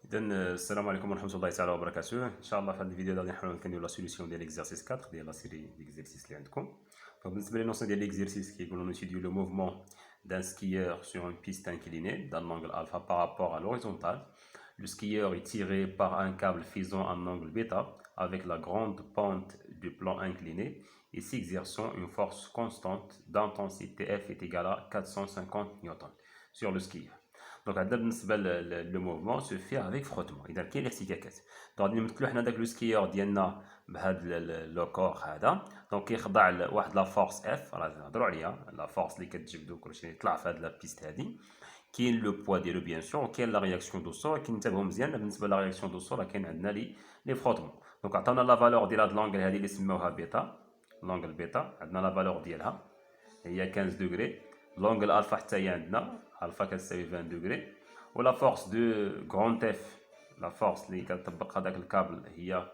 Salam alaikum wa rahmatullahi ta'ala wa barakatuh. Inch'Allah, في هذه الفيديو غادي نحاولوا نكملوا لا سوليسيون ديال l'exercice 4 ديال لا série d'exercices اللي عندكم. بالنسبه للنوسيون ديال l'exercice كيقولوا نتيديو le mouvement d'un skieur sur une piste inclinée dans l'angle alpha par rapport à l'horizontale. Le skieur est tiré par un câble faisant un angle bêta avec la grande pente du plan incliné et s'exerçant une force constante d'intensité F est égale à 450 newtons sur le skieur. Donc, le mouvement se fait avec frottement. Il y a des احتكاكات. Donc, نمثلوا حنا داك لو سكيور ديالنا بهذا لو كور هذا. دونك كيخضع لواحد لا فورس اف راه نهضروا عليها لا فورس اللي كتجبدو كلشي يطلع في هاد لا بيست هادي. كاين لو بوا ديالو بيان سور وكاين لا رياكسيون دو سول. كنتبهوا مزيان بالنسبه لا رياكسيون دو سول كاين عندنا لي فروتمون. دونك عطانا لا فالور ديال هاد لونغل هادي اللي سموها بيتا. لونغل بيتا عندنا لا فالور ديالها هي 15 دوغري. لونغل الفا حتى هي عندنا الفا كتساوي 20 دوغري. و لا فورس دو غران اف لا فورس اللي كتطبق هذاك الكابل هي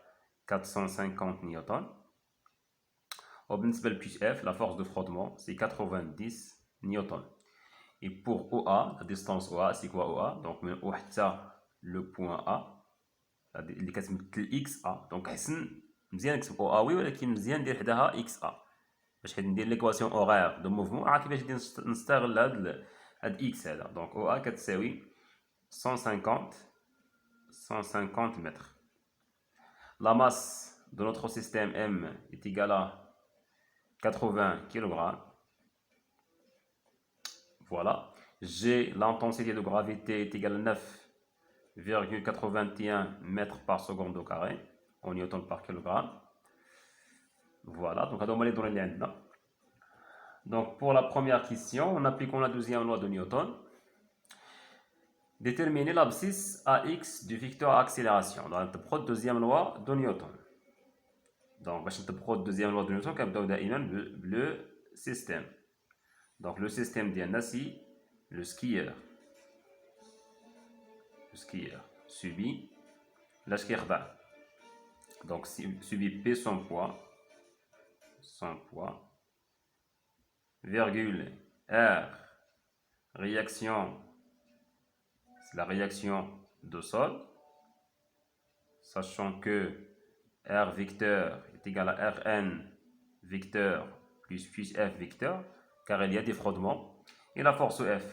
450 نيوتن. وبالنسبه لبيش اف لا فورس دو frottement سي 90 نيوتن. Et pour OA, la distance OA, c'est quoi OA? Donc, من حتى le point A اللي كتمثل XA. donc حسن مزيان نكتب OA وي ولكن مزيان ندير حداها XA باش حيت ندير ليكواسيون اوغير دو موفمون راه كيفاش ندير نستغل هاد اكس هذا. دونك OA كتساوي 150 mètres. La masse de notre système M est égale à 80 kg. Voilà. G, l'intensité de gravité est égale à 9,81 mètres par seconde au carré en newton par kilogramme. Voilà, donc هادو هما les données اللي عندنا. Donc pour la première question, en appliquant la deuxième loi de Newton, déterminer l'abscisse AX du vecteur accélération. Donc نطبقوا la deuxième loi de Newton. Donc باش نطبقوا la deuxième loi de Newton كنبداو دائما le système. Donc le système ديالنا c'est le skieur. Le skieur subit لاش كيخضع. Donc subit P son poids, virgule R réaction, c'est la réaction de sol, sachant que R vecteur est égal à Rn vecteur plus puissance F vecteur, car il y a des frottements, et la force F,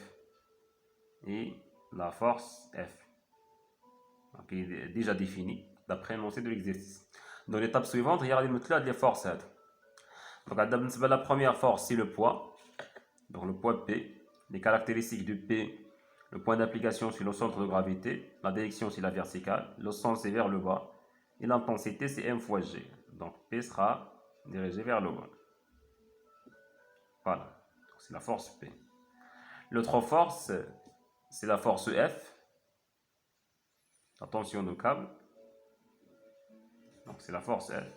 donc il est déjà défini d'après l'énoncé de l'exercice. Dans l'étape suivante, il y a les forces. Donc, la première force, c'est le poids. Donc, le poids P. Les caractéristiques de P, le point d'application, c'est le centre de gravité. La direction, c'est la verticale. Le sens, c'est vers le bas. Et l'intensité, c'est M fois G. Donc, P sera dirigé vers le bas. Voilà. C'est la force P. L'autre force, c'est la force F. La tension de câble. Donc, c'est la force F.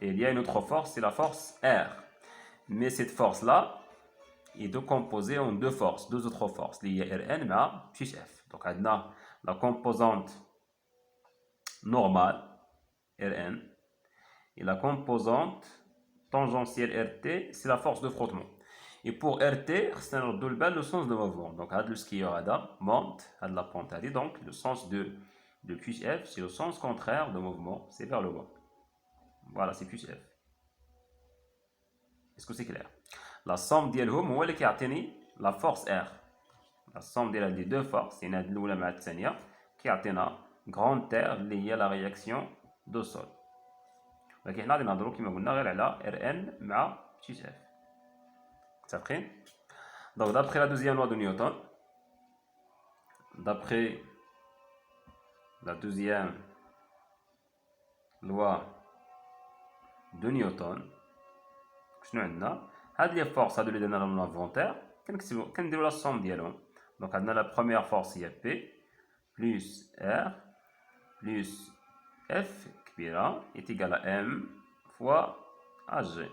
Et il y a une autre force, c'est la force R. Mais cette force-là est décomposée en deux forces, deux autres forces. Il y a Rn mais F. Donc, on a la composante normale, Rn, et la composante tangentielle Rt, c'est la force de frottement. Et pour Rt, c'est le sens de mouvement. Donc, le skieur monte, la pente. Donc, le sens de F, c'est le sens contraire de mouvement, c'est vers le bas. Voilà, c'est plus F. Est-ce que c'est clair? La somme ديالهم هو اللي كيعطيني la force R. La somme ديال les deux forces, يعني هاد الأولى مع الثانية كيعطينا grand R اللي هي la réaction de sol. ولكن حنا غادي نهضروا كما قلنا غير على Rn مع F. متفقين؟ Donc d'après la deuxième loi de Newton, d'après la deuxième loi de Newton, شنو عندنا؟ هاد لي فورس هادو اللي درنا لهم لافونتير كنديرو لا سوم ديالهم. دونك عندنا لا بروميير فورس هي بي بلس ار بلس اف كبيره est égal à ام فوا ا جي.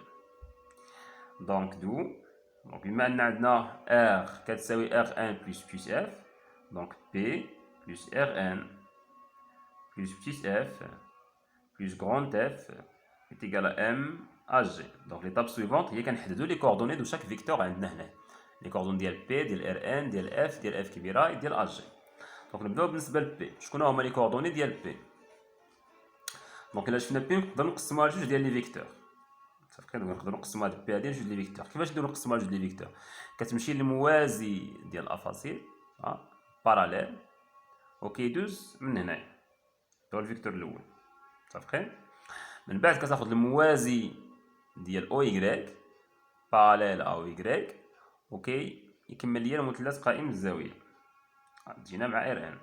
دونك دونك بما ان عندنا ار كتساوي ار ان بلس اف دونك بي بلس ار ان بلس اف بلس غراند اف est égal à m à g. Donc l'étape suivante هي كنحددوا les coordonnées de chaque vecteur عندنا هنا. Les coordonnées ديال p ديال rn ديال f ديال f كبيره ديال ag. دونك نبداو بالنسبه لبي. شكون هما لي كوردوني ديال بي؟ دونك الا شفنا بي نقدروا نقسموها لجوج ديال لي فيكتور. صافي نقدروا نقسموها بي هادي لجوج لي فيكتور. كيفاش نديرو نقسموها لجوج لي فيكتور؟ كتمشي للموازي ديال الافاصيل باراليل وكيدوز من هنايا هو الفيكتور الاول. صافي من بعد كتاخذ الموازي ديال او ايغريك باراليل او ايغريك اوكي يكمل ليا المثلث قائم الزاويه. جينا مع ار ان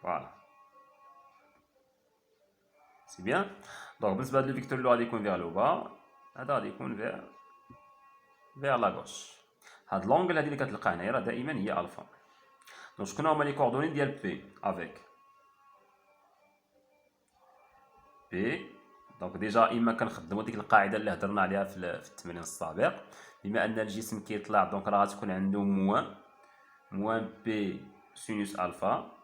فوالا سي بيان. دونك بالنسبه لهاد لو فيكتور اللي غادي يكون فيغ لو با، هذا غادي يكون فيغ لا غوش. هاد لونغل هادي اللي كتلقى هنايا راه دائما هي الفا. دونك شكون هما لي كوردوني ديال بي افيك بي؟ دونك ديجا اما كنخدموا ديك القاعده اللي هضرنا عليها في التمرين السابق، بما ان الجسم كيطلع دونك راه غتكون عنده موان بي سينوس الفا،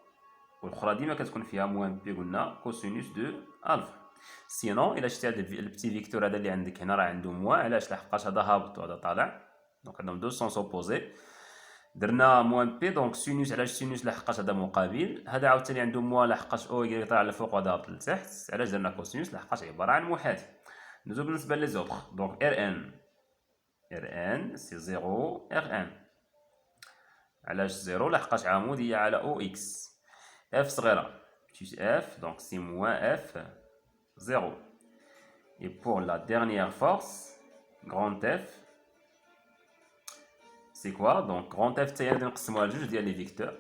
والاخرى ديما كتكون فيها موان بي قلنا كوسينوس دو الفا. سينون الا شتي هاد البتي فيكتور هذا اللي عندك هنا راه عنده موان، علاش؟ لحقاش هذا هابط وهذا طالع، دونك عندهم دو سونس اوبوزي. درنا موان بي دونك سينوس، علاش سينوس؟ لحقاش هذا مقابل. هذا عاوتاني عنده موان لحقاش او يقدر طالع لفوق وهذا هابط لتحت. علاش درنا كوسينوس؟ لحقاش عباره عن محاذي. ندوزو بالنسبه لي زوطخ. دونك ار ان سي 0 ار ان. علاش 0؟ لحقاش عموديه على او اكس. اف صغيره بتيس اف دونك سي موان اف 0. Et pour la dernière force, grand F, c'est quoi? Donc grand F تاهي غادي نقسموها لجوج ديال لي فيكتور.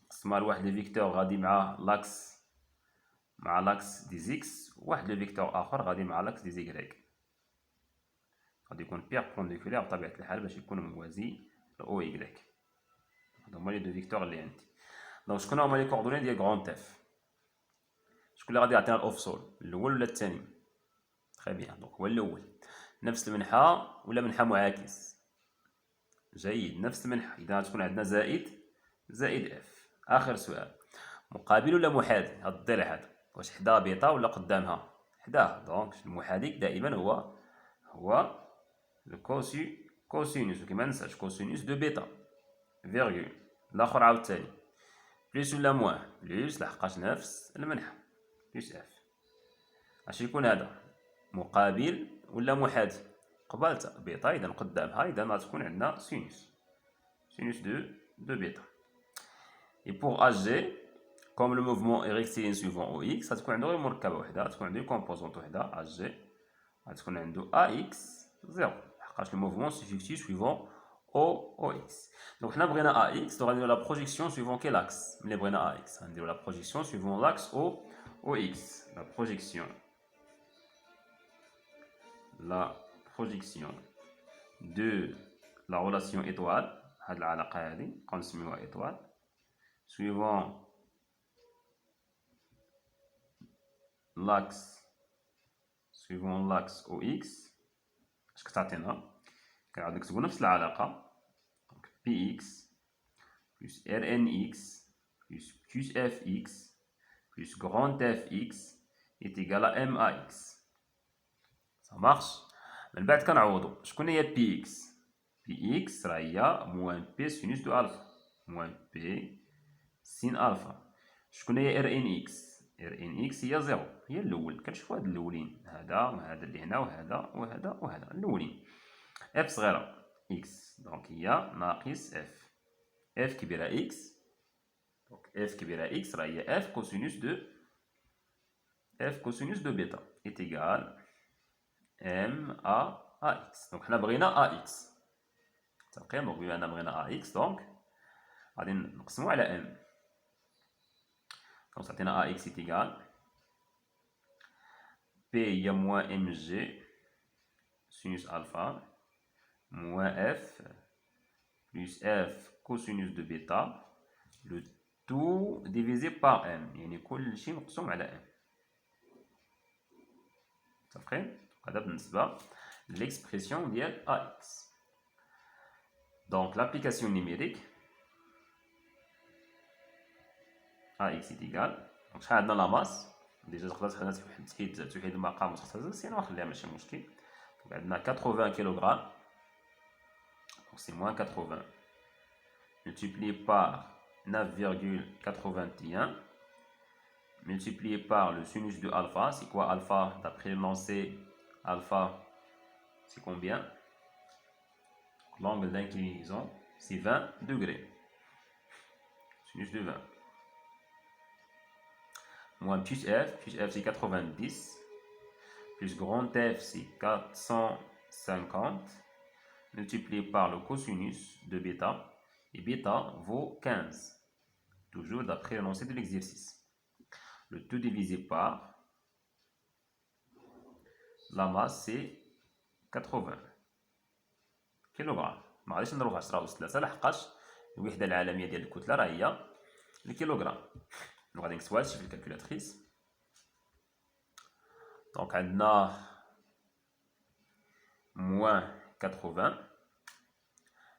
نقسموها لواحد لي فيكتور غادي مع لاكس دي زيكس، وواحد لو فيكتور اخر غادي مع لاكس دي زيكريك. غادي يكون بيربونديكولير بطبيعه الحال باش يكون موازي لاو ايكغيك. هادو هما لي دو فيكتور اللي عندي. دونك شكون هما لي كوردوني ديال غران اف؟ شكون اللي غادي يعطينا الاوف سول، الاول ولا الثاني؟ تري بيان، دونك هو الاول. نفس المنحى ولا منحى معاكس؟ جيد، نفس المنحى. اذا غتكون عندنا زائد اف. اخر سؤال، مقابل ولا محاذي؟ هاد الضلع هذا واش حدا بيتا ولا قدامها؟ حداه. دونك المحاذي دائما هو الكوسينوس، وكما ننساش كوسينوس دو بيتا فيرغول. الاخر عاوتاني بليس ولا موان؟ بليس، لحقاش نفس المنحى بليس اف. اش يكون هذا؟ مقابل ولا محاذي؟ قبالته بيتا، اذا قدامها اذا غتكون عندنا سينوس دو بيتا. Et pour AG, comme le mouvement est rectiligne suivant OX, غتكون عنده غير مركبه وحده، غتكون عنده كومبوزونط وحده AG، غتكون عنده AX 0 لحقاش الموفمون سيفيكتي سويفون OX. دونك حنا بغينا AX، دونك غنديرو لا بروجيكسيون سويفون كي لاكس. ملي بغينا AX غنديرو لا بروجيكسيون سويفون لاكس OX. La projection de la relation étoile، هاد العلاقة هادي نبقاو نسميوها étoile، suivant l'axe OX. اش كتعطينا؟ كنعاود نكتبو نفس العلاقة، donc PX plus RNX plus FX plus grand FX est égal à MAX. Ça marche. من بعد كنعوضو شكون هي بي اكس؟ بي اكس راه هي موان بي سينوس دو الفا، موان بي سين الفا. شكون هي ار ان اكس؟ ار ان اكس هي زيرو، هي الاول. كنشوفو هاد الاولين، هذا وهذا اللي هنا وهذا الاولين. اف صغيره اكس دونك هي ناقص اف كبيره اكس، دونك اف كبيره اكس راه هي اف كوسينوس دو بيتا est égal ام ا اكس. دونك حنا بغينا ا اكس تقريبا، دونك بما ان بغينا ا اكس دونك غادي نقسمو على ام. دونك تعطينا ا اكس ايتيغال بي هي موان ام جي سينوس الفا موان اف بلس اف كوسينوس دو بيتا لو تو ديفيزي بار ام، يعني كلشي مقسوم على ام. متفقين؟ هذا بالنسبة l'expression ديال AX. Donc l'application numérique AX est égal. Donc شحال عندنا لا ماس؟ ديجا تقدر تخلينا تحيد المقام وتختزل، سينو نخليها ماشي مشكل. Donc عندنا 80 كيلوغرام، donc c'est moins 80 multiplié par 9,81 multiplié par le sinus de alpha. C'est quoi alpha? D'après l'énoncé, alpha, c'est combien? L'angle d'inclinaison, c'est 20 degrés. Sinus de 20. Moins plus f c'est 90. Plus grand f, c'est 450. Multiplié par le cosinus de bêta. Et bêta vaut 15. Toujours d'après l'énoncé de l'exercice. Le tout divisé par la masse, c'est 80 كيلوغرام. معليش نضربها 10 أس 3 لحقاش الوحدة العالمية ديال الكتلة راه هي الكيلوغرام. غادي نكتبوا هادشي في الكالكولاتريس. دونك عندنا moins 80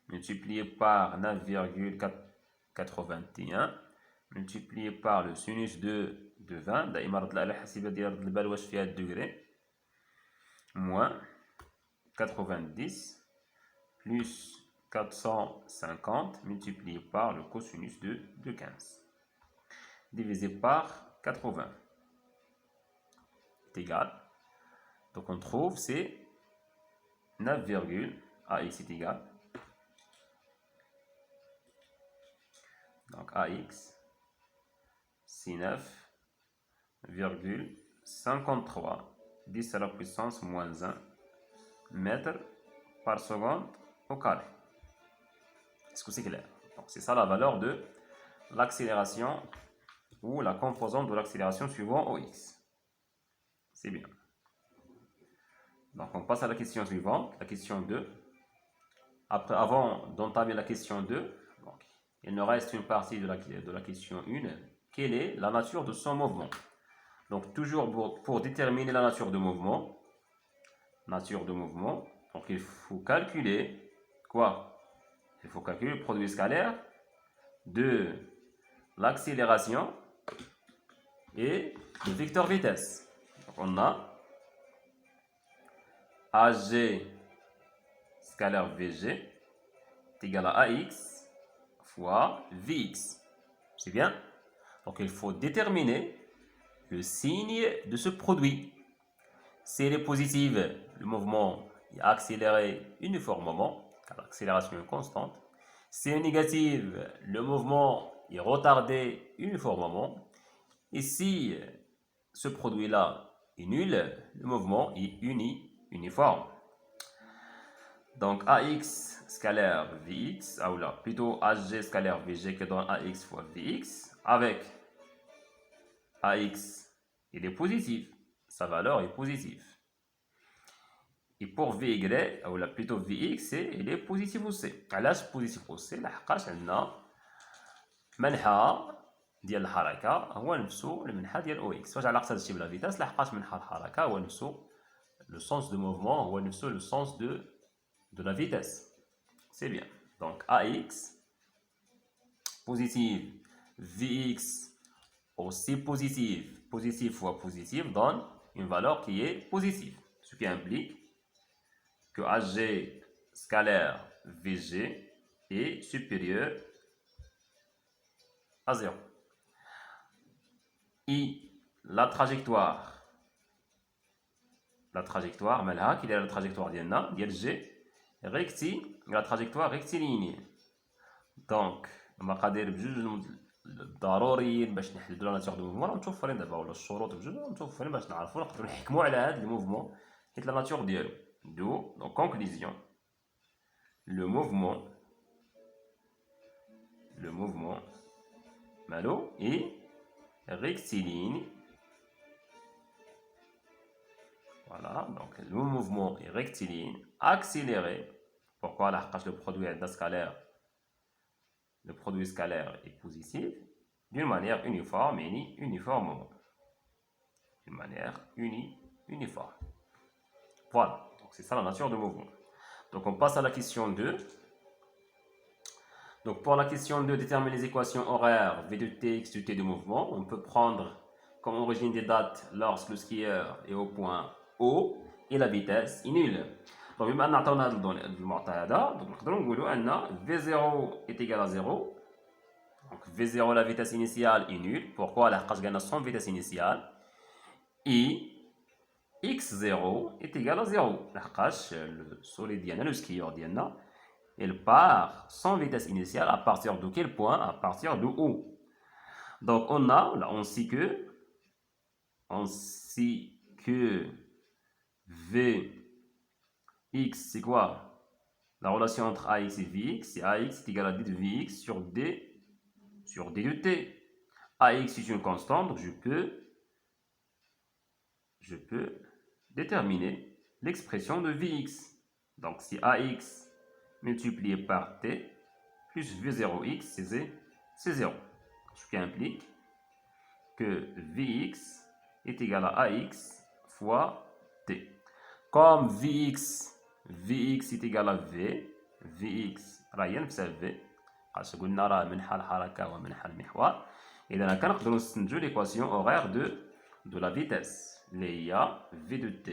multiplié par 9,81 multiplié par le sinus de 20. دائما رد على الحاسبة ديال رد البال واش فيها الدوغري. moins 90 plus 450 multiplié par le cosinus de 15 divisé par 80 est égal. Donc on trouve c'est 9, AX est égal. Donc AX c'est 9,53 10 à la puissance moins 1 mètres par seconde au carré. Est-ce que c'est clair? C'est ça la valeur de l'accélération ou la composante de l'accélération suivant OX. C'est bien. Donc on passe à la question suivante, la question 2. Avant d'entamer la question 2, donc, il nous reste une partie de la question 1. Quelle est la nature de son mouvement? Donc toujours pour déterminer la nature de mouvement, donc il faut calculer quoi? Il faut calculer le produit scalaire de l'accélération et le vecteur vitesse. Donc on a AG scalaire VG est égal à AX fois VX. C'est bien? Donc il faut déterminer le signe de ce produit. Si elle est positive, le mouvement est accéléré uniformément, car l'accélération est constante. Si elle est négative, le mouvement est retardé uniformément. Et si ce produit-là est nul, le mouvement est uniforme. Donc AX scalaire VX, ou là, plutôt AG scalaire VG qui donne AX fois VX, avec AX, il est positif, sa valeur est positive. Et pour VY, ou là, plutôt VX, il est positif aussi. علاش positif aussi؟ لحقاش عندنا منحى ديال الحركة هو نفسه المنحى ديال OX. واش علاقة هادشي بلا فيتاس؟ لحقاش منحى الحركة هو نفسه le sens de mouvement, هو نفسه le sens de la vitesse. C'est bien. Donc AX positive, VX aussi positive, positive fois positive donne une valeur qui est positive. Ce qui implique que AG scalaire VG est supérieur à 0. Et la trajectoire, مالها كي دايره la trajectoire ديالنا ديال G la trajectoire rectiligne. دونك المقادير بجوج ضروريين باش نحددوا لا ناتور دو موفمون راه متوفرين دابا، ولا الشروط بجوج متوفرين باش نعرفوا نقدروا نحكموا على هذا الموفمون حيت لا ناتور ديالو. دو دونك كونكلوزيون le mouvement مالو est rectiligne. Voilà, donc le mouvement est rectiligne, accéléré. Pourquoi? Parce que le produit scalaire est positif d'une manière uniforme et uniformément. D'une manière uniforme. Voilà, donc c'est ça la nature du mouvement. Donc on passe à la question 2. Donc pour la question 2, déterminer les équations horaires V de t, x de t du mouvement. On peut prendre comme origine des dates lorsque le skieur est au point O et la vitesse est nulle. Donc, بما أن عطاونا هذا المعطى هذا donc نقدروا نقولوا أن V0 est égal à 0. Donc V0 la vitesse initiale est nulle. Pourquoi? لحقاش قالنا sans vitesse initiale. Et x0 est égal à 0. لحقاش le solide ديالنا le skieur ديالنا il part sans vitesse initiale à partir de quel point? À partir de où? Donc on a là on sait que Vx c'est quoi? La relation entre Ax et Vx, c'est Ax est égal à d de Vx sur d de t. Ax est une constante, donc je peux déterminer l'expression de Vx. Donc si Ax multiplié par t plus V0x, c'est 0. Ce qui implique que Vx est égal à Ax fois t. Comme Vx est égal à V, Vx راه هي نفسها V، خاطش قلنا راه منحى الحركة ومنحى المحور، إذا كنقدروا نستنتجوا l'équation horaire de la vitesse اللي هي V de t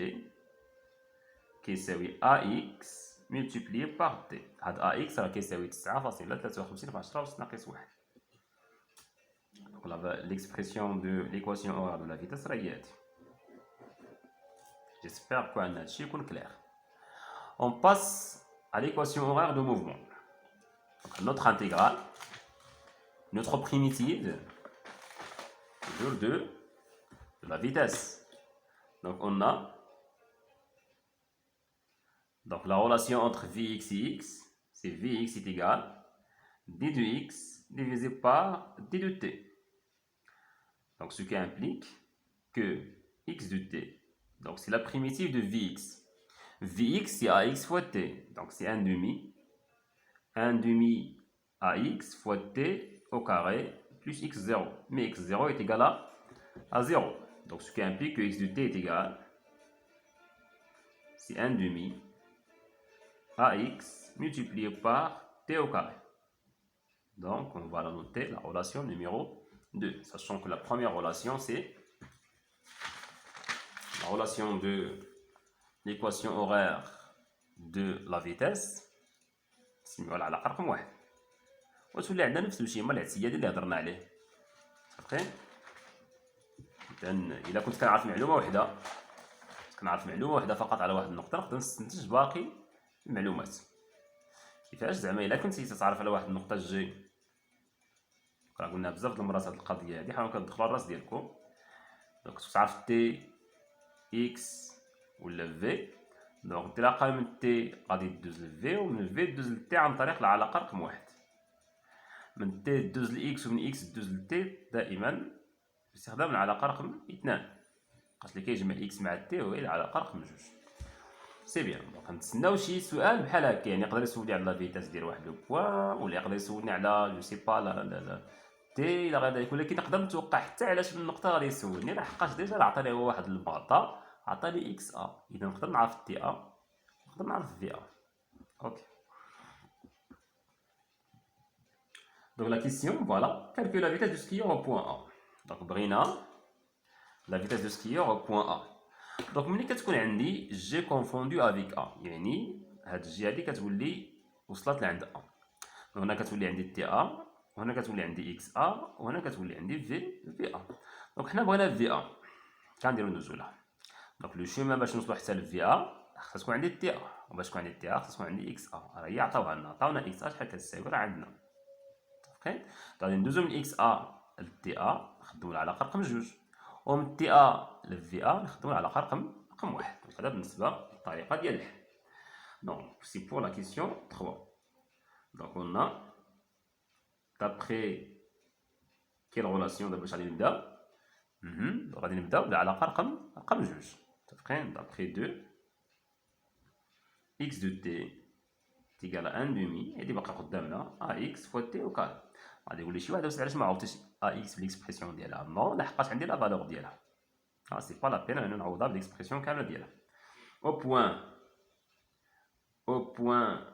كيساوي Ax multiplié par t. هاد Ax راه كيساوي 9.53 في 10 أس ناقص 1. Donc l'expression de l'équation horaire de la vitesse راه هي هادي. J'espère que هذا الشيء يكون clair. On passe à l'équation horaire de mouvement. Donc, notre intégrale, notre primitive, toujours de la vitesse. Donc on a donc la relation entre Vx et x, c'est Vx est égal d de x divisé par d de t. Donc ce qui implique que x de t, donc c'est la primitive de Vx. Vx c'est Ax fois t, donc c'est 1 demi Ax fois t au carré plus x0. Mais x0 est égal à 0. Donc ce qui implique que x de t est égal, c'est 1 demi Ax multiplié par t au carré. Donc on va la noter, la relation numéro 2. Sachant que la première relation c'est la relation de l'équation horaire de la vitesse نسميوها العلاقة رقم 1. وتولي عندنا نفس الشيء هما الاعتيادي اللي هضرنا عليه. صافي. إذا كنت كنعرف معلومة وحدة فقط على واحد النقطة نقدر نستنتج باقي المعلومات. كيفاش؟ زعما إلا كنتي تتعرف على واحد النقطة جي، راه قلنا بزاف د المرات هاد القضية هادي، حاولوا كتدخلوا الراس ديالكم. دونك تعرف تي إكس ولا في، دونك التلاقة من تي غادي دوز لفي، ومن في دوز لتي عن طريق العلاقة رقم 1. من تي دوز لإكس ومن إكس دوز لتي دائما باستخدام العلاقة رقم 2. خاطر اللي كيجمع إكس مع تي هو العلاقة رقم 2. سي بيان. دونك نتسناو شي سؤال بحال هكا، يعني يقدر يسولني على لا فيتاس ديال واحد لو بوان، ولا يقدر يسولني على جو سي با لا تي إلى غير ذلك، ولكن نقدر نتوقع حتى علاش من النقطة غادي يسولني، لحقاش ديجا راه عطاني هو واحد المعطى، عطاني إكس أ، إذا نقدر نعرف تي أ، نقدر نعرف في أ. أوكي. Donc la question, voilà, calcule la vitesse du skieur au point A. Donc بغينا la vitesse du skieur au point A. Donc ملي كتكون عندي G confondu avec A، يعني هاد G هادي كتولي وصلت لعند A. هنا كتولي عندي تي A، وهنا كتولي عندي إكس A، وهنا كتولي عندي في A. دونك حنا بغينا في A، كنديرو ندوزو لها. دونك لو شومان باش نوصلو حتى لفي A خاص تكون عندي تي A، وباش تكون عندي تي A خاص تكون عندي إكس A. راه هي عطاونا إكس A شحال كتساوي، راه عندنا. اوكي. غادي ندوزو من اكس ا لتي ا نخدمو العلاقه رقم 2، ومن تي ا لفي ا نخدمو العلاقه رقم 1. هذا بالنسبه للطريقه ديال الحل. دونك سي بور لا كيسيون 3. دونك قلنا دابخي كيل ريلاسيون دابا باش غادي نبدا، غادي نبداو بالعلاقه رقم 2. متفقين؟ دابخي 2 اكس دو تي تيكال 1 دومي، هادي باقا قدامنا ا اكس فوا تي او كار. غادي يقول لي شي واحد واش علاش ما عوضتش ا اكس بالاكسبرسيون ديالها؟ نو، لحقاش عندي لا فالور ديالها. سي با لا بين انا نعوضها بالاكسبرسيون كامله ديالها. او بوان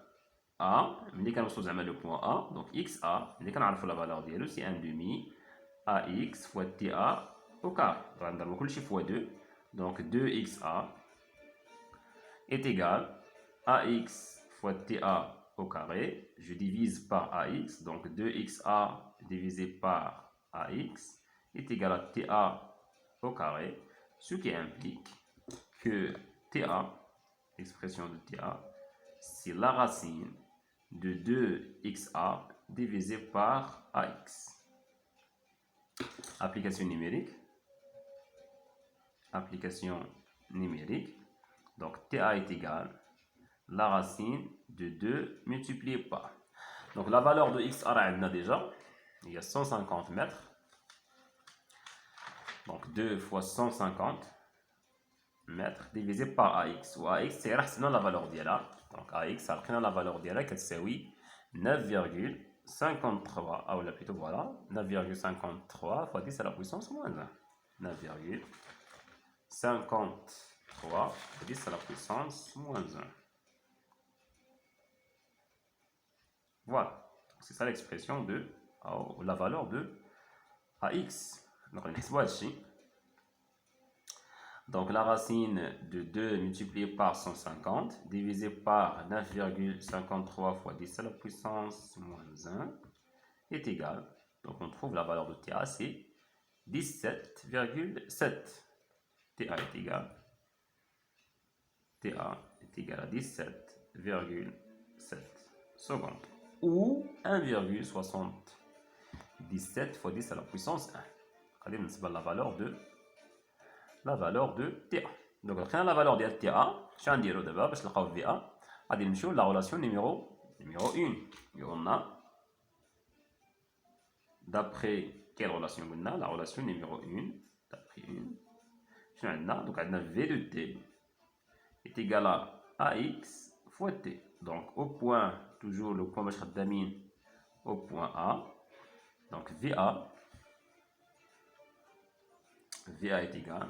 ا، ملي كنوصلو زعما لو بوان ا، دونك اكس ا ملي كنعرفو لا فالور ديالو سي 1 دومي ا اكس فوا تي ا او كار. غنضربو كلشي فوا 2، دونك 2 اكس ا est égal AX fois TA au carré, je divise par AX, donc 2XA divisé par AX est égal à TA au carré, ce qui implique que TA, l'expression de TA, c'est la racine de 2XA divisé par AX. Application numérique. Application numérique. Donc TA est égal à la racine de 2 multiplié par. Donc la valeur de x on a déjà, il y a 150 mètres. Donc 2 fois 150 mètres divisé par AX. Ou AX c'est la valeur d'IA. Donc AX ça prend la valeur d'IA qui c'est 9,53. Ah, ou plutôt voilà, 9,53 fois 10 à la puissance moins 1. 9,53 fois 10 à la puissance moins 1. Voilà, c'est ça l'expression de la valeur de AX. Donc, donc la racine de 2 multiplié par 150 divisé par 9,53 fois 10 à la puissance moins 1 est égal. Donc on trouve la valeur de TA, c'est 17,7. TA est égal. TA est égal à 17,7 secondes. Ou 1,77 fois 10 à la puissance 1. Regardez la valeur de TA. Donc, on a la valeur de TA. Je vais dire d'abord, parce que la relation numéro 1. On a, d'après quelle relation on a? La relation numéro 1. D'après 1. Donc, on a V de T est égal à AX fois T. Donc, au point, toujours le point au point A. Donc, VA est égal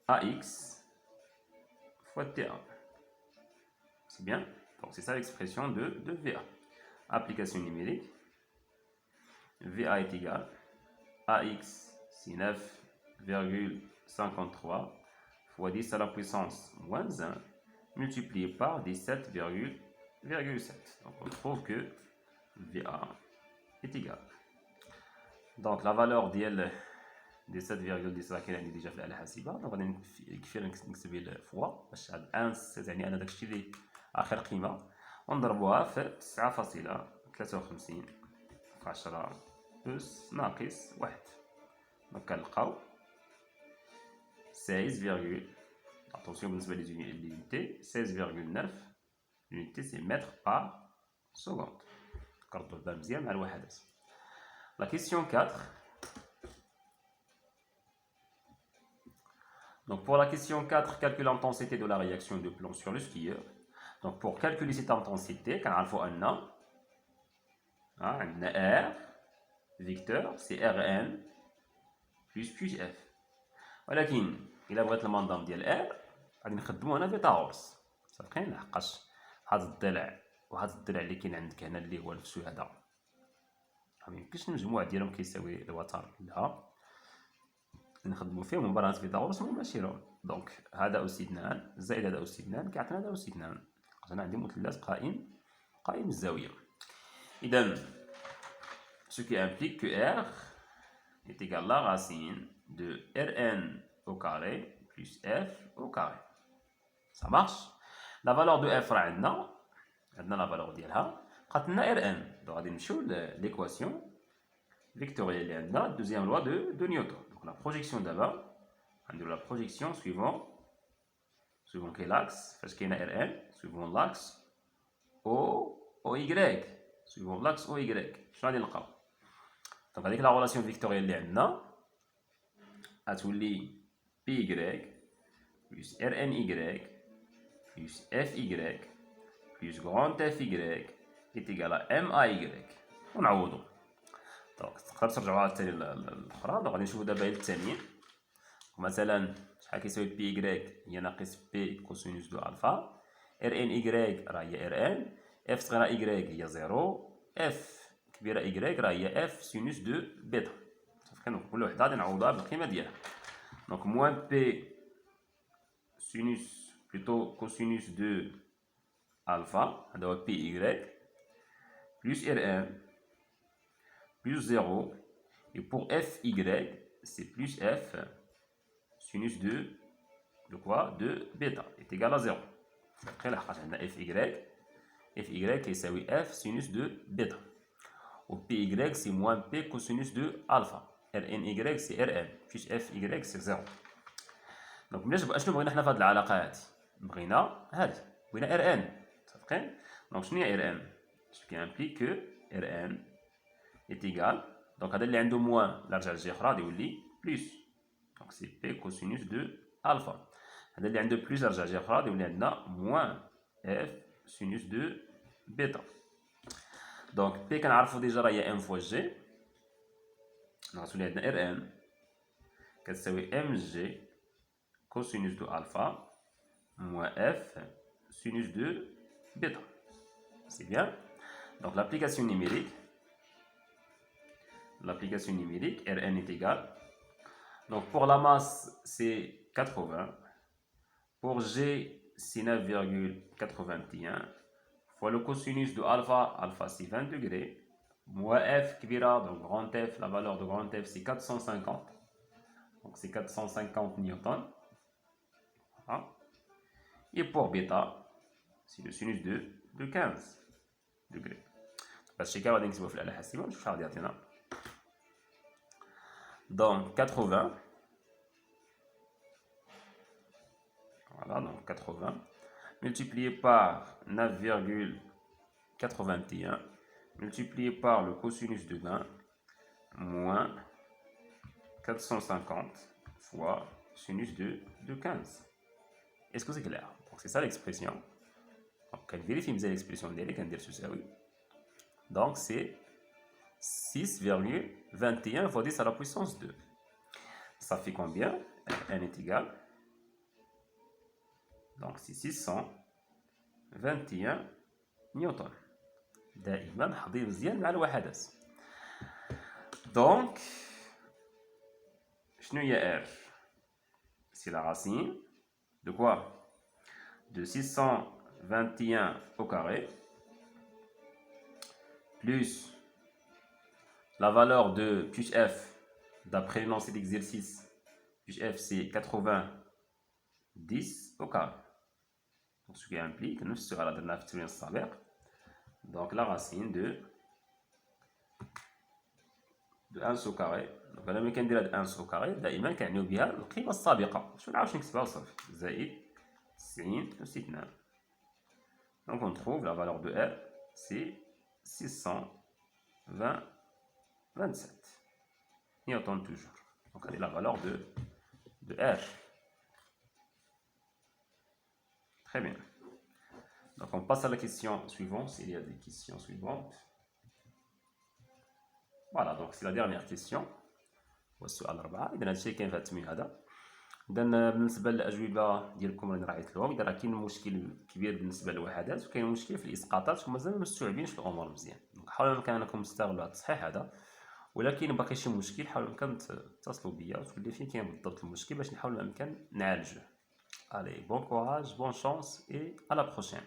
à AX fois TA. C'est bien? Donc, c'est ça l'expression de VA. Application numérique. VA est égal à AX, c'est 9,53 fois 10 à la puissance moins 1 multiplié par 17,7. Donc, on trouve que VA est égal. Donc, la valeur ديال 17,7 كاين ديجا في الحاسبه. دونك غادي كفايه نكتب الفوا باش هاد 1 يعني انا داكشي اللي اخر قيمه ونضربوها في 9.53 في 10 أس ناقص 1. دونك كنلقاو 16, attention بالنسبه لليونيتي 16,9 l'unité c'est mètre par seconde. كنردو البال مزيان مع الوحدات. La question 4. Donc pour la question 4, calcule l'intensité de la réaction de plomb sur le skieur. Donc pour calculer cette intensité, كنعرفوا ان عندنا R vecteur c'est Rn plus F. ولكن الا بغيت المنظم ديال R غادي نخدمو هنا فيتاغورس. صافين لحقاش هذا الضلع وهذا الضلع اللي كاين عندك هنا اللي هو نفسو هذا ما يمكنش المجموع ديالهم كيساوي الوتر. لا نخدمو فيهم مباراه فيتاغورس مباشره. دونك هذا أس 2 زائد هذا أس 2 كيعطينا هذا أس 2. انا عندي مثلث قائم الزاويه. اذا ce qui implique que R est égal à la racine de Rn au carré plus F au carré. Ça marche? La valeur de F عندنا la valeur ديالها بقات لنا Rn. Donc غادي نمشيو l'équation vectorielle اللي عندنا deuxième loi de Newton. Donc la projection d'abord, la projection suivant quel axe? Parce qu'il y a Rn, suivant l'axe OY. Suivant l'axe OY. Je vais dire donc avec la relation vectorielle اللي عندنا غتولي PY plus RNY plus FY plus grand FY est égal à MAY. ونعوضو. دونك تقدر ترجعوها الثاني الاخرى. دونك غادي نشوفو دابا الثانيين. مثلا شحال كيساوي بي إكغيك هي ناقص بي كوسينوس دو الفا. ار ان إكغيك راه هي ار ان. اف صغيره إكغيك هي زيرو. اف كبيره إكغيك راه هي اف سينوس دو بيتا. صافي كل وحده غادي نعوضوها بالقيمه ديالها. دونك موان بي سينوس plutôt cosinus de alpha, donc PY, plus Rn, plus 0. Et pour Fy, c'est plus F sinus de quoi? De bêta est égal à 0. Après, là, on a Fy يساوي F sinus de bêta. Au Py, c'est moins P cosinus de alpha. Rny, c'est Rn. Puis Fy, c'est 0. Donc, شنو بغينا حنا في هذه العلاقة هذه؟ بغينا هذه. بغينا Rn. متفقين؟ Donc, شنو هي Rn? Ce qui implique que Rn est égal. Donc, هذا اللي عنده موان لا رجع لجهة أخرى غادي يولي بلس. Donc, c'est P cosinus de alpha. هذا اللي عنده بلس رجع لجهة أخرى غادي يولي عندنا موان F sinus de bêta. Donc, P كنعرفو ديجا راه هي M fois G. غتولي عندنا Rn كتساوي Mg cosinus de alpha moins F sinus de bêta. C'est bien. Donc, l'application numérique, Rn est égal. Donc, pour la masse, c'est 80. Pour G, c'est 9,81 fois le cosinus de alpha, alpha c'est 20 degrés, moins F, kbira, donc grand F, la valeur de grand F c'est 450. Donc, c'est 450 newtons. Voilà. Et pour bêta, c'est le sinus de 15 degrés. بس شي كاع غادي نكتبوها في الآلة الحاسبة ونشوف شحال غادي يعطينا. Donc 80. Voilà, donc 80 multiplié par 9,81 multiplié par le cosinus de 20 moins 450 fois sinus de 15. Est-ce que c'est clair? Donc c'est ça l'expression. Donc on vérifie l'expression de تساوي. Donc c'est 6,21 fois 10 à la puissance 2. Ça fait combien? N est égal. Donc c'est 621 نيوتن. دائما حضير مزيان مع الوحدات. Donc شنو هي R? C'est la racine de quoi? De 621 au carré plus la valeur de plus F d'après l'énoncé d'exercice. Plus F c'est 90 au carré. Donc, ce qui implique, nous sera la dernière factorielle salaire. Donc la racine de 1 au carré. Donc لما كندير 1 au carré دائما كنعنيو بها القيمة السابقة. شنو نعرفش نكتبها وصافي. زائد 90 أس 2. Donc on trouve la valeur de R, c'est 627 newtons toujours. Donc elle est la valeur de R. Très bien. Donc on passe à la question suivante, s'il y a des questions suivantes. Voilà, donc c'est la dernière question. والسؤال 4. إذا هادشي كاين في هاد التمرين هذا. إذا بالنسبة للأجوبة ديالكم راني راعيت لهم. إذا راه كاين مشكل كبير بالنسبة للوحدات وكاين مشكل في الإسقاطات ومازال ما مستوعبينش الأمور مزيان. دونك حاولوا بإمكانكم تستغلوا هاد التصحيح هذا. ولكن باقي شي مشكل حاولوا بإمكان تتصلوا بيا وتقول لي فين كاين بالضبط المشكل باش نحاول بإمكان نعالجوه. Allez, bon courage, bonne chance et à la prochaine.